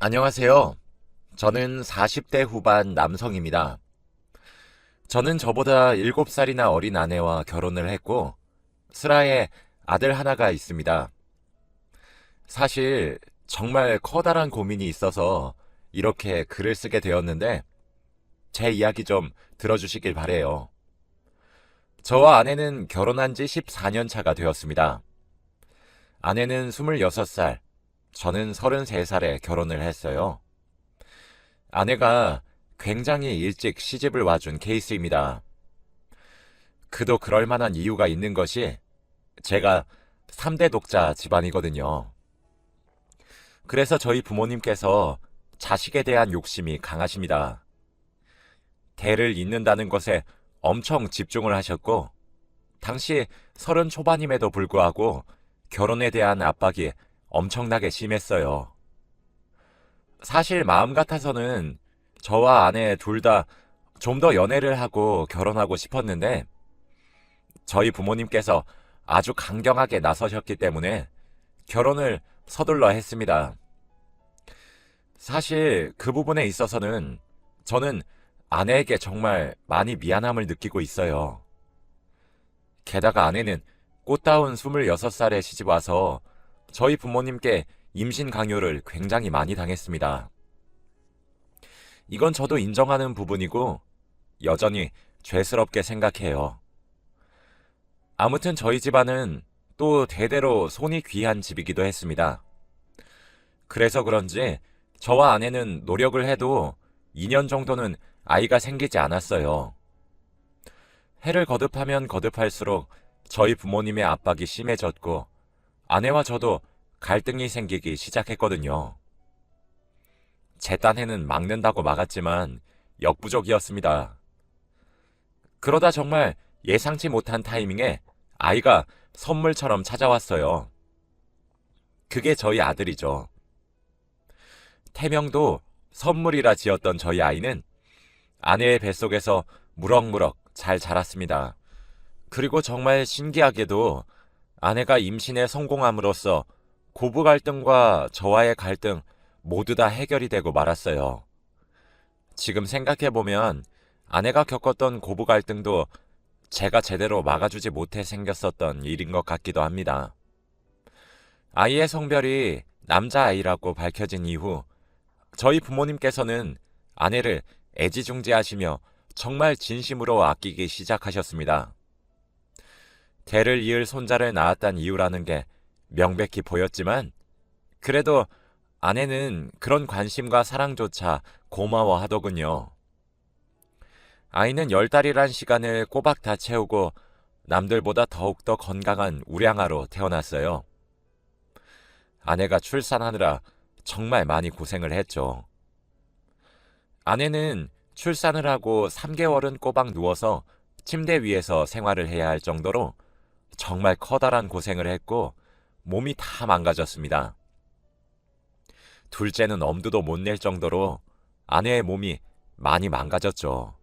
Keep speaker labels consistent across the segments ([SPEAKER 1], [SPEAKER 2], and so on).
[SPEAKER 1] 안녕하세요. 저는 40대 후반 남성입니다. 저는 저보다 7살이나 어린 아내와 결혼을 했고, 슬하에 아들 하나가 있습니다. 사실 정말 커다란 고민이 있어서 이렇게 글을 쓰게 되었는데, 제 이야기 좀 들어주시길 바래요. 저와 아내는 결혼한 지 14년 차가 되었습니다. 아내는 26살, 저는 33살에 결혼을 했어요. 아내가 굉장히 일찍 시집을 와준 케이스입니다. 그도 그럴 만한 이유가 있는 것이 제가 3대 독자 집안이거든요. 그래서 저희 부모님께서 자식에 대한 욕심이 강하십니다. 대를 잇는다는 것에 엄청 집중을 하셨고, 당시 30 초반임에도 불구하고 결혼에 대한 압박이 엄청나게 심했어요. 사실 마음 같아서는 저와 아내 둘 다 좀 더 연애를 하고 결혼하고 싶었는데 저희 부모님께서 아주 강경하게 나서셨기 때문에 결혼을 서둘러 했습니다. 사실 그 부분에 있어서는 저는 아내에게 정말 많이 미안함을 느끼고 있어요. 게다가 아내는 꽃다운 26살에 시집 와서 저희 부모님께 임신 강요를 굉장히 많이 당했습니다. 이건 저도 인정하는 부분이고 여전히 죄스럽게 생각해요. 아무튼 저희 집안은 또 대대로 손이 귀한 집이기도 했습니다. 그래서 그런지 저와 아내는 노력을 해도 2년 정도는 아이가 생기지 않았어요. 해를 거듭하면 거듭할수록 저희 부모님의 압박이 심해졌고 아내와 저도 갈등이 생기기 시작했거든요. 제 딴에는 막는다고 막았지만 역부족이었습니다. 그러다 정말 예상치 못한 타이밍에 아이가 선물처럼 찾아왔어요. 그게 저희 아들이죠. 태명도 선물이라 지었던 저희 아이는 아내의 뱃속에서 무럭무럭 잘 자랐습니다. 그리고 정말 신기하게도 아내가 임신에 성공함으로써 고부 갈등과 저와의 갈등 모두 다 해결이 되고 말았어요. 지금 생각해보면 아내가 겪었던 고부 갈등도 제가 제대로 막아주지 못해 생겼었던 일인 것 같기도 합니다. 아이의 성별이 남자아이라고 밝혀진 이후 저희 부모님께서는 아내를 애지중지하시며 정말 진심으로 아끼기 시작하셨습니다. 대를 이을 손자를 낳았단 이유라는 게 명백히 보였지만 그래도 아내는 그런 관심과 사랑조차 고마워하더군요. 아이는 10달이란 시간을 꼬박 다 채우고 남들보다 더욱더 건강한 우량아로 태어났어요. 아내가 출산하느라 정말 많이 고생을 했죠. 아내는 출산을 하고 3개월은 꼬박 누워서 침대 위에서 생활을 해야 할 정도로 정말 커다란 고생을 했고 몸이 다 망가졌습니다. 둘째는 엄두도 못 낼 정도로 아내의 몸이 많이 망가졌죠.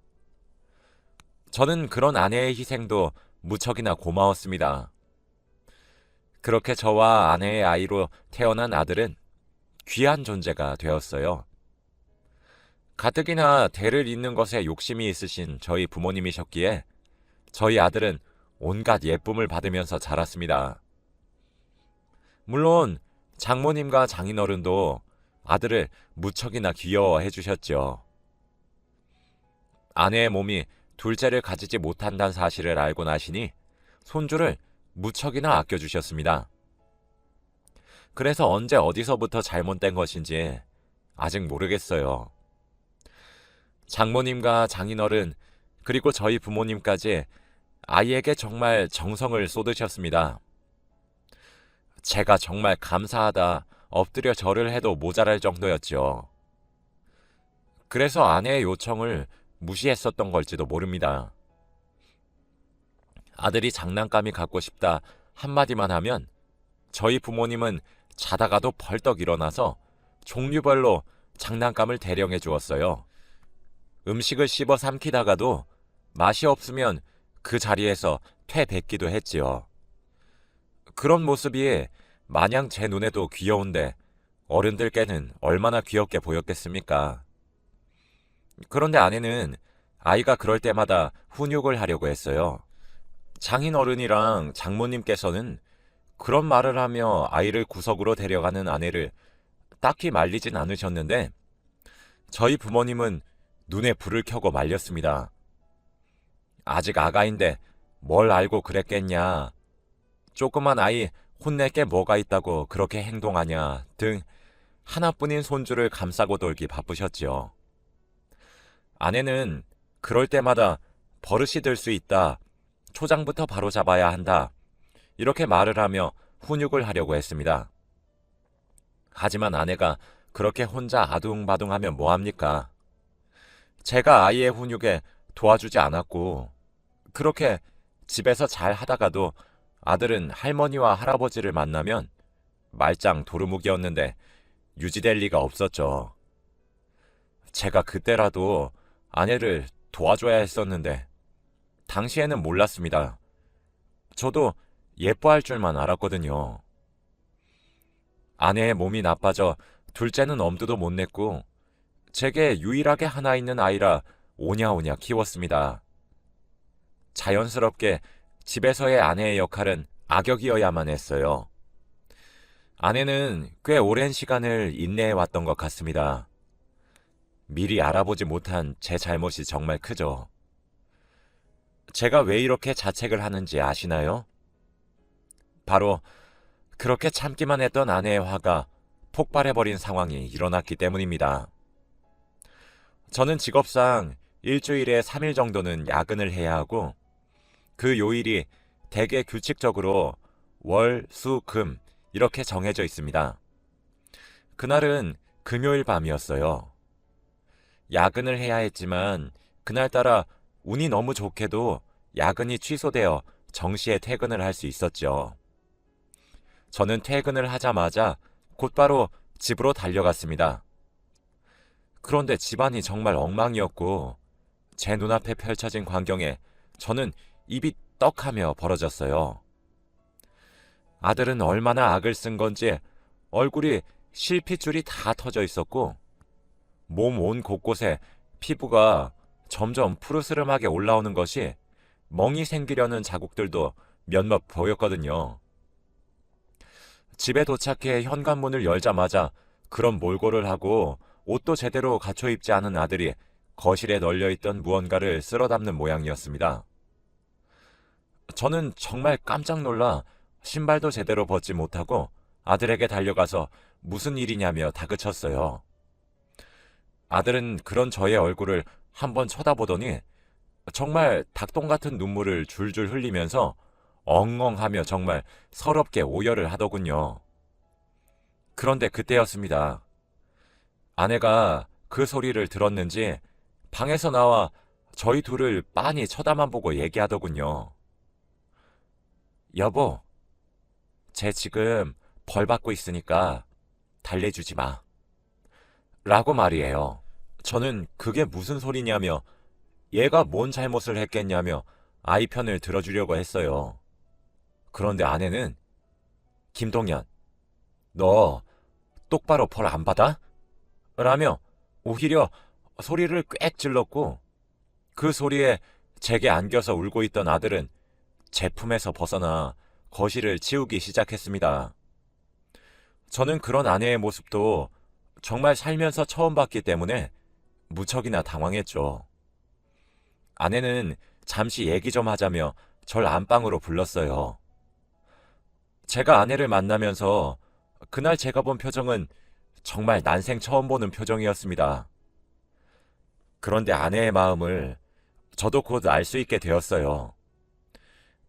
[SPEAKER 1] 저는 그런 아내의 희생도 무척이나 고마웠습니다. 그렇게 저와 아내의 아이로 태어난 아들은 귀한 존재가 되었어요. 가뜩이나 대를 잇는 것에 욕심이 있으신 저희 부모님이셨기에 저희 아들은 온갖 예쁨을 받으면서 자랐습니다. 물론 장모님과 장인어른도 아들을 무척이나 귀여워해 주셨죠. 아내의 몸이 둘째를 가지지 못한다는 사실을 알고 나시니 손주를 무척이나 아껴주셨습니다. 그래서 언제 어디서부터 잘못된 것인지 아직 모르겠어요. 장모님과 장인어른 그리고 저희 부모님까지 아이에게 정말 정성을 쏟으셨습니다. 제가 정말 감사하다 엎드려 절을 해도 모자랄 정도였죠. 그래서 아내의 요청을 무시했었던 걸지도 모릅니다. 아들이 장난감이 갖고 싶다 한마디만 하면 저희 부모님은 자다가도 벌떡 일어나서 종류별로 장난감을 대령해 주었어요. 음식을 씹어 삼키다가도 맛이 없으면 그 자리에서 퇴뱉기도 했지요. 그런 모습이 마냥 제 눈에도 귀여운데 어른들께는 얼마나 귀엽게 보였겠습니까? 그런데 아내는 아이가 그럴 때마다 훈육을 하려고 했어요. 장인어른이랑 장모님께서는 그런 말을 하며 아이를 구석으로 데려가는 아내를 딱히 말리진 않으셨는데 저희 부모님은 눈에 불을 켜고 말렸습니다. 아직 아가인데 뭘 알고 그랬겠냐. 조그만 아이 혼낼 게 뭐가 있다고 그렇게 행동하냐 등 하나뿐인 손주를 감싸고 돌기 바쁘셨지요. 아내는 그럴 때마다 버릇이 들 수 있다. 초장부터 바로 잡아야 한다. 이렇게 말을 하며 훈육을 하려고 했습니다. 하지만 아내가 그렇게 혼자 아둥바둥하면 뭐합니까? 제가 아이의 훈육에 도와주지 않았고 그렇게 집에서 잘 하다가도 아들은 할머니와 할아버지를 만나면 말짱 도루묵이었는데 유지될 리가 없었죠. 제가 그때라도 아내를 도와줘야 했었는데 당시에는 몰랐습니다. 저도 예뻐할 줄만 알았거든요. 아내의 몸이 나빠져 둘째는 엄두도 못 냈고 제게 유일하게 하나 있는 아이라 오냐오냐 키웠습니다. 자연스럽게 집에서의 아내의 역할은 악역이어야만 했어요. 아내는 꽤 오랜 시간을 인내해왔던 것 같습니다. 미리 알아보지 못한 제 잘못이 정말 크죠. 제가 왜 이렇게 자책을 하는지 아시나요? 바로 그렇게 참기만 했던 아내의 화가 폭발해버린 상황이 일어났기 때문입니다. 저는 직업상 일주일에 3일 정도는 야근을 해야 하고 그 요일이 대개 규칙적으로 월, 수, 금 이렇게 정해져 있습니다. 그날은 금요일 밤이었어요. 야근을 해야 했지만 그날따라 운이 너무 좋게도 야근이 취소되어 정시에 퇴근을 할 수 있었죠. 저는 퇴근을 하자마자 곧바로 집으로 달려갔습니다. 그런데 집안이 정말 엉망이었고 제 눈앞에 펼쳐진 광경에 저는 입이 떡하며 벌어졌어요. 아들은 얼마나 악을 쓴 건지 얼굴이 실핏줄이 다 터져 있었고 몸 온 곳곳에 피부가 점점 푸르스름하게 올라오는 것이 멍이 생기려는 자국들도 몇몇 보였거든요. 집에 도착해 현관문을 열자마자 그런 몰골을 하고 옷도 제대로 갖춰 입지 않은 아들이 거실에 널려있던 무언가를 쓸어 담는 모양이었습니다. 저는 정말 깜짝 놀라 신발도 제대로 벗지 못하고 아들에게 달려가서 무슨 일이냐며 다그쳤어요. 아들은 그런 저의 얼굴을 한번 쳐다보더니 정말 닭똥 같은 눈물을 줄줄 흘리면서 엉엉하며 정말 서럽게 오열을 하더군요. 그런데 그때였습니다. 아내가 그 소리를 들었는지 방에서 나와 저희 둘을 빤히 쳐다만 보고 얘기하더군요. 여보, 쟤 지금 벌 받고 있으니까 달래주지 마. 라고 말이에요. 저는 그게 무슨 소리냐며 얘가 뭔 잘못을 했겠냐며 아이 편을 들어주려고 했어요. 그런데 아내는 김동현, 너 똑바로 벌 안 받아? 라며 오히려 소리를 꽥 질렀고 그 소리에 제게 안겨서 울고 있던 아들은 제 품에서 벗어나 거실을 치우기 시작했습니다. 저는 그런 아내의 모습도 정말 살면서 처음 봤기 때문에 무척이나 당황했죠. 아내는 잠시 얘기 좀 하자며 절 안방으로 불렀어요. 제가 아내를 만나면서 그날 제가 본 표정은 정말 난생 처음 보는 표정이었습니다. 그런데 아내의 마음을 저도 곧 알 수 있게 되었어요.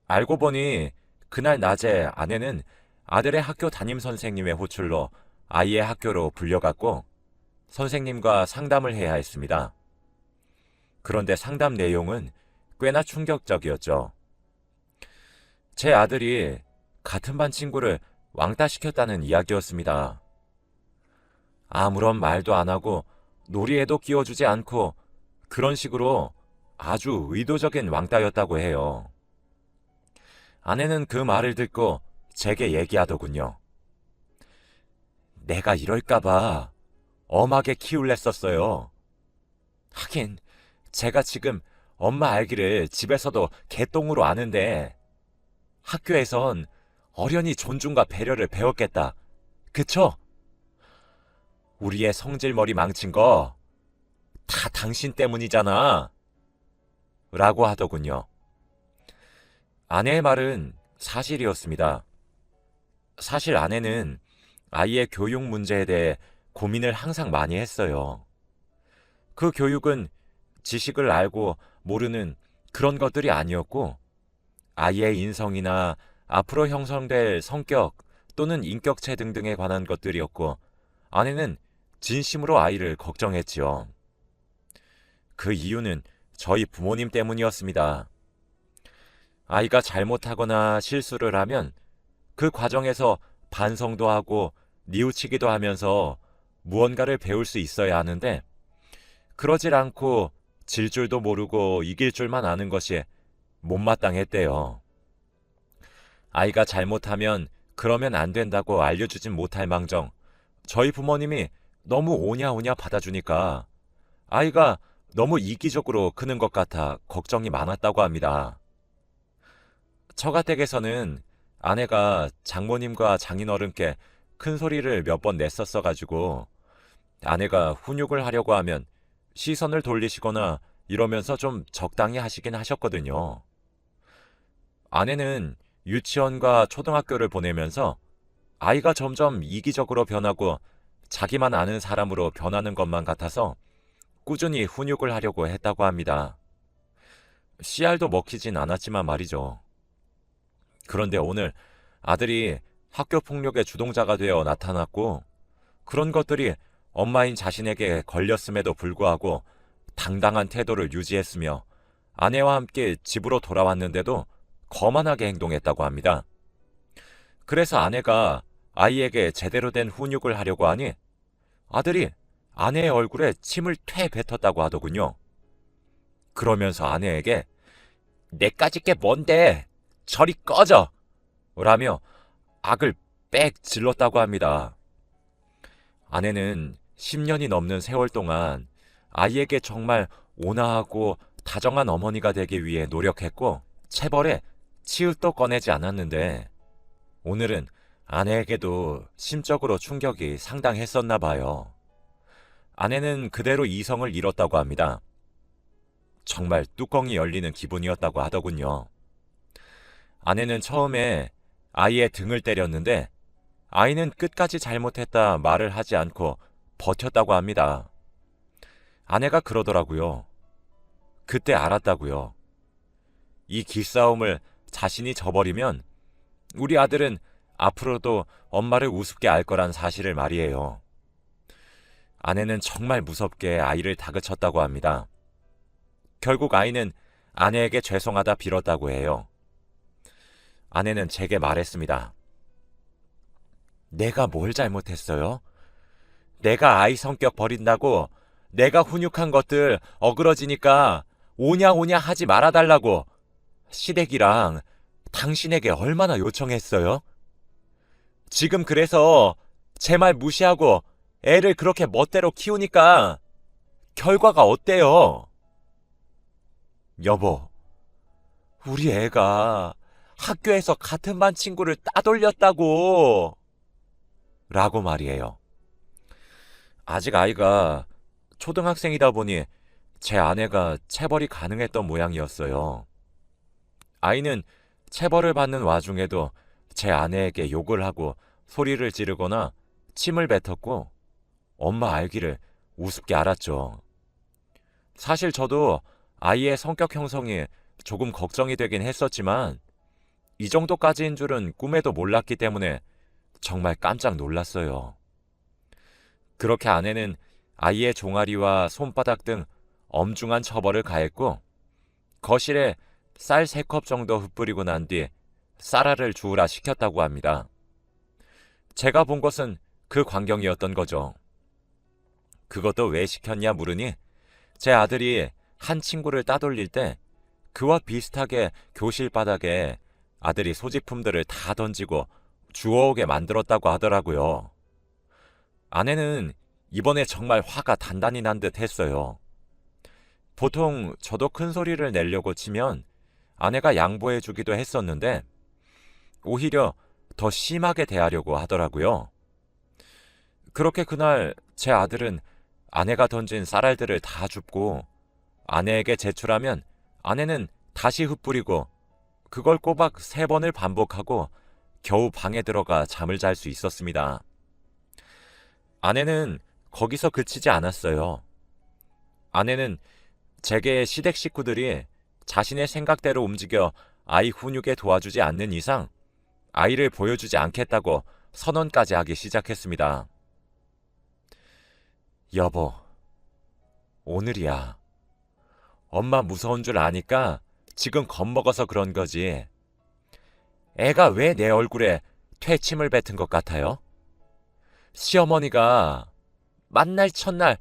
[SPEAKER 1] 알고 보니 그날 낮에 아내는 아들의 학교 담임 선생님의 호출로 아이의 학교로 불려갔고 선생님과 상담을 해야 했습니다. 그런데 상담 내용은 꽤나 충격적이었죠. 제 아들이 같은 반 친구를 왕따시켰다는 이야기였습니다. 아무런 말도 안 하고 놀이에도 끼워주지 않고 그런 식으로 아주 의도적인 왕따였다고 해요. 아내는 그 말을 듣고 제게 얘기하더군요. 내가 이럴까봐 엄하게 키울랬었어요. 하긴 제가 지금 엄마 알기를 집에서도 개똥으로 아는데 학교에선 어련히 존중과 배려를 배웠겠다. 그쵸? 우리의 성질머리 망친 거 다 당신 때문이잖아. 라고 하더군요. 아내의 말은 사실이었습니다. 사실 아내는 아이의 교육 문제에 대해 고민을 항상 많이 했어요. 그 교육은 지식을 알고 모르는 그런 것들이 아니었고, 아이의 인성이나 앞으로 형성될 성격 또는 인격체 등등에 관한 것들이었고, 아내는 진심으로 아이를 걱정했지요. 그 이유는 저희 부모님 때문이었습니다. 아이가 잘못하거나 실수를 하면 그 과정에서 반성도 하고 뉘우치기도 하면서 무언가를 배울 수 있어야 하는데, 그러질 않고 질 줄도 모르고 이길 줄만 아는 것이 못마땅했대요. 아이가 잘못하면 그러면 안 된다고 알려주진 못할 망정, 저희 부모님이 너무 오냐오냐 받아주니까 아이가 너무 이기적으로 크는 것 같아 걱정이 많았다고 합니다. 처가댁에서는 아내가 장모님과 장인어른께 큰 소리를 몇 번 냈었어가지고 아내가 훈육을 하려고 하면 시선을 돌리시거나 이러면서 좀 적당히 하시긴 하셨거든요. 아내는 유치원과 초등학교를 보내면서 아이가 점점 이기적으로 변하고 자기만 아는 사람으로 변하는 것만 같아서 꾸준히 훈육을 하려고 했다고 합니다. 씨알도 먹히진 않았지만 말이죠. 그런데 오늘 아들이 학교 폭력의 주동자가 되어 나타났고, 그런 것들이 엄마인 자신에게 걸렸음에도 불구하고 당당한 태도를 유지했으며 아내와 함께 집으로 돌아왔는데도 거만하게 행동했다고 합니다. 그래서 아내가 아이에게 제대로 된 훈육을 하려고 하니 아들이 아내의 얼굴에 침을 퇴 뱉었다고 하더군요. 그러면서 아내에게 내까짓 게 뭔데 저리 꺼져! 라며 악을 빽 질렀다고 합니다. 아내는 10년이 넘는 세월 동안 아이에게 정말 온화하고 다정한 어머니가 되기 위해 노력했고 체벌에 치읓도 꺼내지 않았는데, 오늘은 아내에게도 심적으로 충격이 상당했었나 봐요. 아내는 그대로 이성을 잃었다고 합니다. 정말 뚜껑이 열리는 기분이었다고 하더군요. 아내는 처음에 아이의 등을 때렸는데 아이는 끝까지 잘못했다 말을 하지 않고 버텼다고 합니다. 아내가 그러더라고요. 그때 알았다고요. 이 기싸움을 자신이 져버리면 우리 아들은 앞으로도 엄마를 우습게 알 거란 사실을 말이에요. 아내는 정말 무섭게 아이를 다그쳤다고 합니다. 결국 아이는 아내에게 죄송하다 빌었다고 해요. 아내는 제게 말했습니다. 내가 뭘 잘못했어요? 내가 아이 성격 버린다고 내가 훈육한 것들 어그러지니까 오냐오냐 하지 말아달라고 시댁이랑 당신에게 얼마나 요청했어요? 지금 그래서 제 말 무시하고 애를 그렇게 멋대로 키우니까 결과가 어때요? 여보, 우리 애가 학교에서 같은 반 친구를 따돌렸다고! 라고 말이에요. 아직 아이가 초등학생이다 보니 제 아내가 체벌이 가능했던 모양이었어요. 아이는 체벌을 받는 와중에도 제 아내에게 욕을 하고 소리를 지르거나 침을 뱉었고 엄마 알기를 우습게 알았죠. 사실 저도 아이의 성격 형성이 조금 걱정이 되긴 했었지만 이 정도까지인 줄은 꿈에도 몰랐기 때문에 정말 깜짝 놀랐어요. 그렇게 아내는 아이의 종아리와 손바닥 등 엄중한 처벌을 가했고 거실에 쌀 3컵 정도 흩뿌리고 난 뒤 쌀알을 주우라 시켰다고 합니다. 제가 본 것은 그 광경이었던 거죠. 그것도 왜 시켰냐 물으니 제 아들이 한 친구를 따돌릴 때 그와 비슷하게 교실 바닥에 아들이 소지품들을 다 던지고 주워오게 만들었다고 하더라고요. 아내는 이번에 정말 화가 단단히 난 듯 했어요. 보통 저도 큰 소리를 내려고 치면 아내가 양보해 주기도 했었는데 오히려 더 심하게 대하려고 하더라고요. 그렇게 그날 제 아들은 아내가 던진 쌀알들을 다 줍고 아내에게 제출하면 아내는 다시 흩뿌리고 그걸 꼬박 3번을 반복하고 겨우 방에 들어가 잠을 잘 수 있었습니다. 아내는 거기서 그치지 않았어요. 아내는 제게의 시댁 식구들이 자신의 생각대로 움직여 아이 훈육에 도와주지 않는 이상 아이를 보여주지 않겠다고 선언까지 하기 시작했습니다. 여보, 오늘이야. 엄마 무서운 줄 아니까 지금 겁먹어서 그런 거지. 애가 왜 내 얼굴에 퇴침을 뱉은 것 같아요? 시어머니가 만날 첫날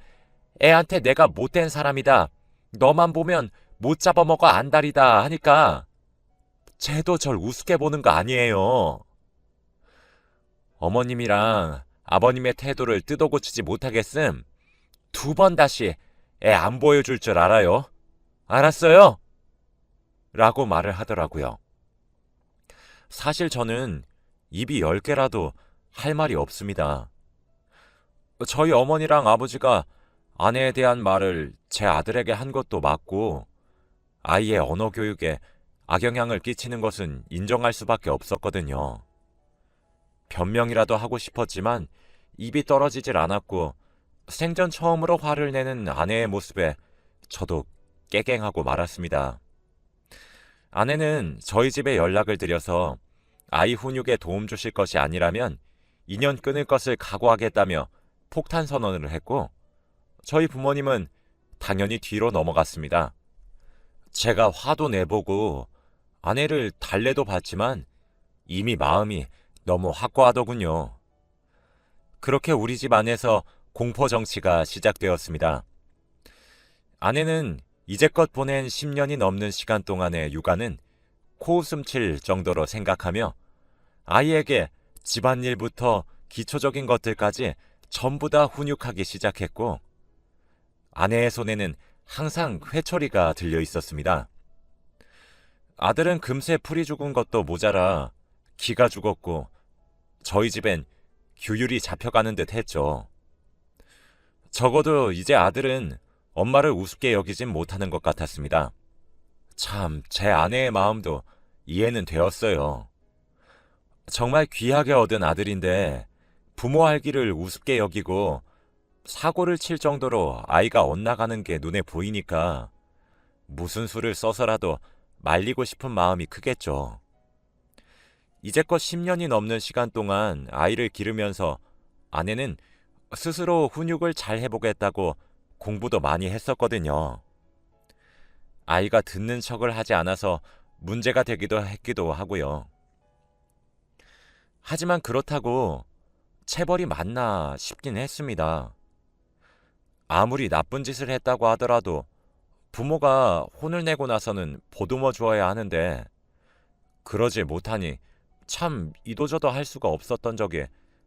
[SPEAKER 1] 애한테 내가 못된 사람이다. 너만 보면 못 잡아먹어 안달이다 하니까 쟤도 절 우습게 보는 거 아니에요. 어머님이랑 아버님의 태도를 뜯어고치지 못하겠음 2번 다시 애 안 보여줄 줄 알아요. 알았어요? 라고 말을 하더라고요. 사실 저는 입이 10개라도 할 말이 없습니다. 저희 어머니랑 아버지가 아내에 대한 말을 제 아들에게 한 것도 맞고 아이의 언어 교육에 악영향을 끼치는 것은 인정할 수밖에 없었거든요. 변명이라도 하고 싶었지만 입이 떨어지질 않았고 생전 처음으로 화를 내는 아내의 모습에 저도 깨갱하고 말았습니다. 아내는 저희 집에 연락을 드려서 아이 훈육에 도움 주실 것이 아니라면 인연 끊을 것을 각오하겠다며 폭탄 선언을 했고 저희 부모님은 당연히 뒤로 넘어갔습니다. 제가 화도 내보고 아내를 달래도 봤지만 이미 마음이 너무 확고하더군요. 그렇게 우리 집 안에서 공포 정치가 시작되었습니다. 아내는 이제껏 보낸 10년이 넘는 시간 동안의 육아는 코웃음 칠 정도로 생각하며 아이에게 집안일부터 기초적인 것들까지 전부 다 훈육하기 시작했고 아내의 손에는 항상 회초리가 들려 있었습니다. 아들은 금세 풀이 죽은 것도 모자라 기가 죽었고 저희 집엔 규율이 잡혀가는 듯 했죠. 적어도 이제 아들은 엄마를 우습게 여기진 못하는 것 같았습니다. 참, 제 아내의 마음도 이해는 되었어요. 정말 귀하게 얻은 아들인데 부모 할기를 우습게 여기고 사고를 칠 정도로 아이가 엇나가는 게 눈에 보이니까 무슨 수를 써서라도 말리고 싶은 마음이 크겠죠. 이제껏 10년이 넘는 시간 동안 아이를 기르면서 아내는 스스로 훈육을 잘 해보겠다고 공부도 많이 했었거든요. 아이가 듣는 척을 하지 않아서 문제가 되기도 했기도 하고요. 하지만 그렇다고 체벌이 맞나 싶긴 했습니다. 아무리 나쁜 짓을 했다고 하더라도 부모가 혼을 내고 나서는 보듬어 주어야 하는데 그러지 못하니 참 이도저도 할 수가 없었던 적이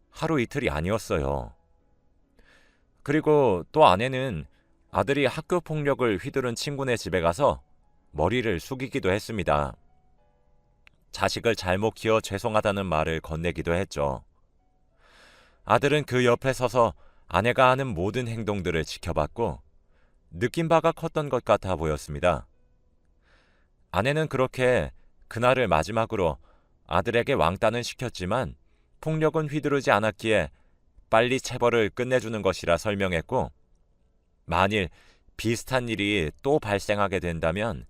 [SPEAKER 1] 하루 이틀이 아니었어요. 그리고 또 아내는 아들이 학교 폭력을 휘두른 친구네 집에 가서 머리를 숙이기도 했습니다. 자식을 잘못 키워 죄송하다는 말을 건네기도 했죠. 아들은 그 옆에 서서 아내가 하는 모든 행동들을 지켜봤고 느낀 바가 컸던 것 같아 보였습니다. 아내는 그렇게 그날을 마지막으로 아들에게 왕따는 시켰지만 폭력은 휘두르지 않았기에 빨리 체벌을 끝내주는 것이라 설명했고 만일 비슷한 일이 또 발생하게 된다면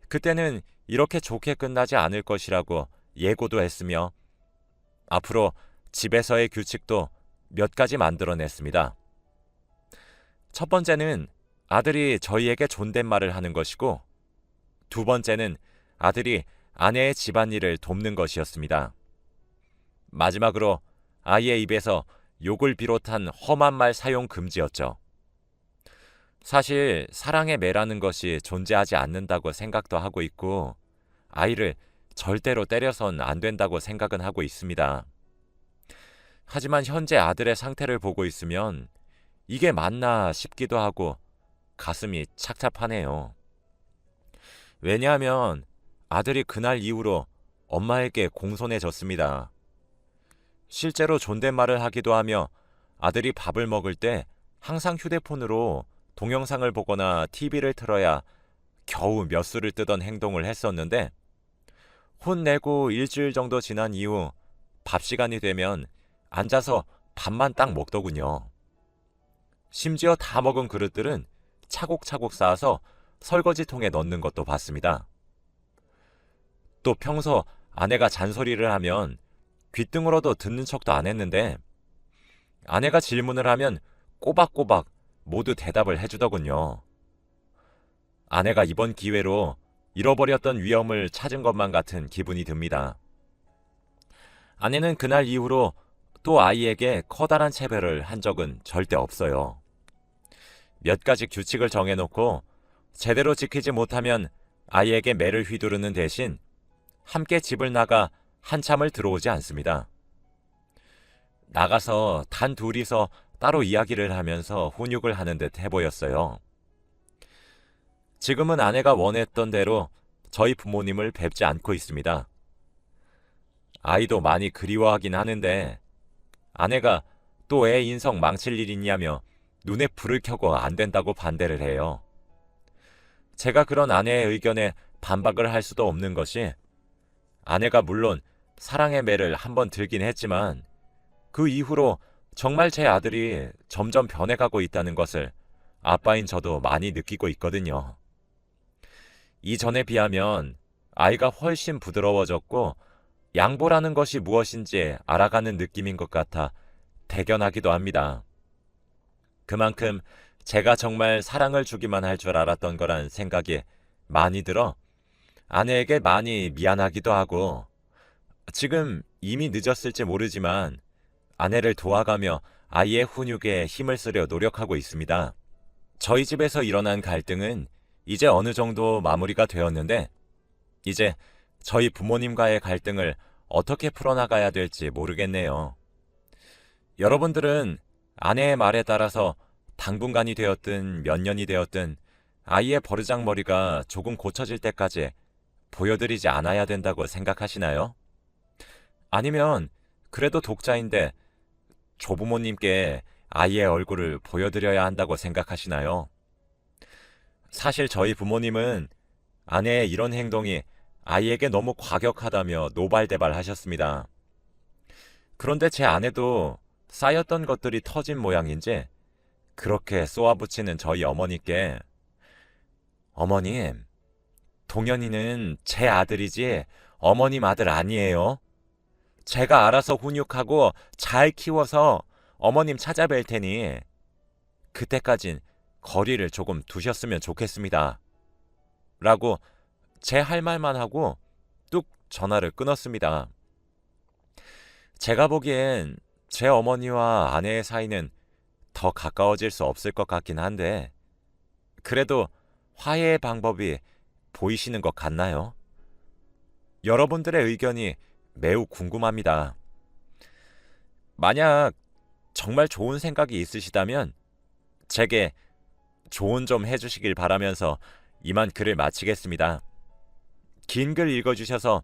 [SPEAKER 1] 그때는 이렇게 좋게 끝나지 않을 것이라고 예고도 했으며 앞으로 집에서의 규칙도 몇 가지 만들어냈습니다. 첫 번째는 아들이 저희에게 존댓말을 하는 것이고 2번째는 아들이 아내의 집안일을 돕는 것이었습니다. 마지막으로 아이의 입에서 욕을 비롯한 험한 말 사용 금지였죠. 사실 사랑의 매라는 것이 존재하지 않는다고 생각도 하고 있고 아이를 절대로 때려선 안 된다고 생각은 하고 있습니다. 하지만 현재 아들의 상태를 보고 있으면 이게 맞나 싶기도 하고 가슴이 착잡하네요. 왜냐하면 아들이 그날 이후로 엄마에게 공손해졌습니다. 실제로 존댓말을 하기도 하며 아들이 밥을 먹을 때 항상 휴대폰으로 동영상을 보거나 TV를 틀어야 겨우 몇 수를 뜨던 행동을 했었는데 혼내고 일주일 정도 지난 이후 밥 시간이 되면 앉아서 밥만 딱 먹더군요. 심지어 다 먹은 그릇들은 차곡차곡 쌓아서 설거지통에 넣는 것도 봤습니다. 또 평소 아내가 잔소리를 하면 귓등으로도 듣는 척도 안 했는데 아내가 질문을 하면 꼬박꼬박 모두 대답을 해주더군요. 아내가 이번 기회로 잃어버렸던 위엄을 찾은 것만 같은 기분이 듭니다. 아내는 그날 이후로 또 아이에게 커다란 체벌을 한 적은 절대 없어요. 몇 가지 규칙을 정해놓고 제대로 지키지 못하면 아이에게 매를 휘두르는 대신 함께 집을 나가 한참을 들어오지 않습니다. 나가서 단 둘이서 따로 이야기를 하면서 훈육을 하는 듯 해보였어요. 지금은 아내가 원했던 대로 저희 부모님을 뵙지 않고 있습니다. 아이도 많이 그리워하긴 하는데 아내가 또 애 인성 망칠 일 있냐며 눈에 불을 켜고 안 된다고 반대를 해요. 제가 그런 아내의 의견에 반박을 할 수도 없는 것이 아내가 물론 사랑의 매를 한번 들긴 했지만 그 이후로 정말 제 아들이 점점 변해가고 있다는 것을 아빠인 저도 많이 느끼고 있거든요. 이전에 비하면 아이가 훨씬 부드러워졌고 양보라는 것이 무엇인지 알아가는 느낌인 것 같아 대견하기도 합니다. 그만큼 제가 정말 사랑을 주기만 할 줄 알았던 거란 생각이 많이 들어 아내에게 많이 미안하기도 하고 지금 이미 늦었을지 모르지만 아내를 도와가며 아이의 훈육에 힘을 쓰려 노력하고 있습니다. 저희 집에서 일어난 갈등은 이제 어느 정도 마무리가 되었는데 이제 저희 부모님과의 갈등을 어떻게 풀어나가야 될지 모르겠네요. 여러분들은 아내의 말에 따라서 당분간이 되었든 몇 년이 되었든 아이의 버르장머리가 조금 고쳐질 때까지 보여드리지 않아야 된다고 생각하시나요? 아니면 그래도 독자인데 조부모님께 아이의 얼굴을 보여드려야 한다고 생각하시나요? 사실 저희 부모님은 아내의 이런 행동이 아이에게 너무 과격하다며 노발대발하셨습니다. 그런데 제 아내도 쌓였던 것들이 터진 모양인지 그렇게 쏘아붙이는 저희 어머니께 어머님, 동현이는 제 아들이지 어머님 아들 아니에요. 제가 알아서 훈육하고 잘 키워서 어머님 찾아뵐 테니 그때까진 거리를 조금 두셨으면 좋겠습니다. 라고 제 할 말만 하고 뚝 전화를 끊었습니다. 제가 보기엔 제 어머니와 아내의 사이는 더 가까워질 수 없을 것 같긴 한데 그래도 화해의 방법이 보이시는 것 같나요? 여러분들의 의견이 매우 궁금합니다. 만약 정말 좋은 생각이 있으시다면 제게 조언 좀 해주시길 바라면서 이만 글을 마치겠습니다. 긴 글 읽어주셔서